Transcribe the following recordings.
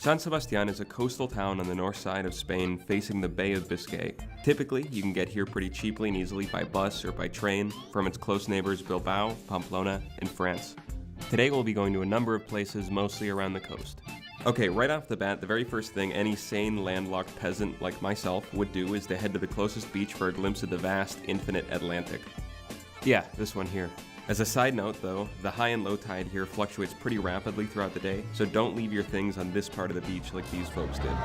San Sebastian is a coastal town on the north side of Spain facing the Bay of Biscay. Typically, you can get here pretty cheaply and easily by bus or by train from its close neighbors Bilbao, Pamplona, and France. Today we'll be going to a number of places mostly around the coast. Okay, right off the bat, the very first thing any sane landlocked peasant like myself would do is to head to the closest beach for a glimpse of the vast, infinite Atlantic. Yeah, this one here. As a side note though, the high and low tide here fluctuates pretty rapidly throughout the day, so don't leave your things on this part of the beach like these folks did.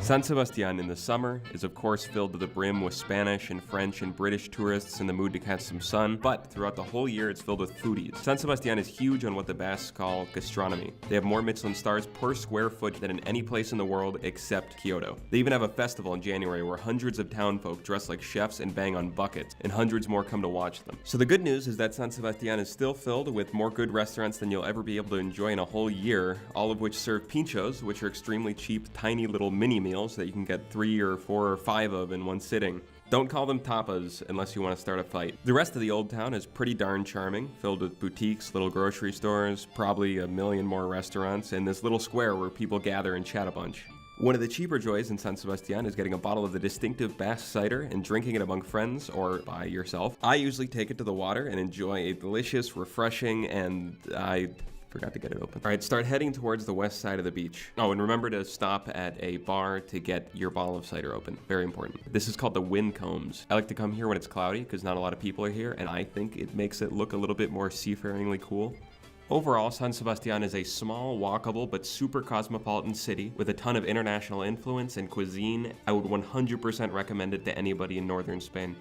San Sebastian in the summer is of course filled to the brim with Spanish and French and British tourists in the mood to catch some sun, but throughout the whole year it's filled with foodies. San Sebastian is huge on what the Basques call gastronomy. They have more Michelin stars per square foot than in any place in the world except Kyoto. They even have a festival in January where hundreds of townfolk dress like chefs and bang on buckets, and hundreds more come to watch them. So the good news is that San Sebastian is still filled with more good restaurants than you'll ever be able to enjoy in a whole year, all of which serve pinchos, which are extremely cheap, tiny little mini meals that you can get 3 or 4 or 5 of in one sitting. Don't call them tapas unless you want to start a fight. The rest of the old town is pretty darn charming, filled with boutiques, little grocery stores, probably a million more restaurants, and this little square where people gather and chat a bunch. One of the cheaper joys in San Sebastian is getting a bottle of the distinctive Basque cider and drinking it among friends or by yourself. I usually take it to the water and enjoy a delicious, refreshing, and I forgot to get it open. All right, start heading towards the west side of the beach. Oh, and remember to stop at a bar to get your bottle of cider open. Very important. This is called the Windcombs. I like to come here when it's cloudy because not a lot of people are here, and I think it makes it look a little bit more seafaringly cool. Overall, San Sebastian is a small, walkable, but super cosmopolitan city with a ton of international influence and cuisine. I would 100% recommend it to anybody in northern Spain.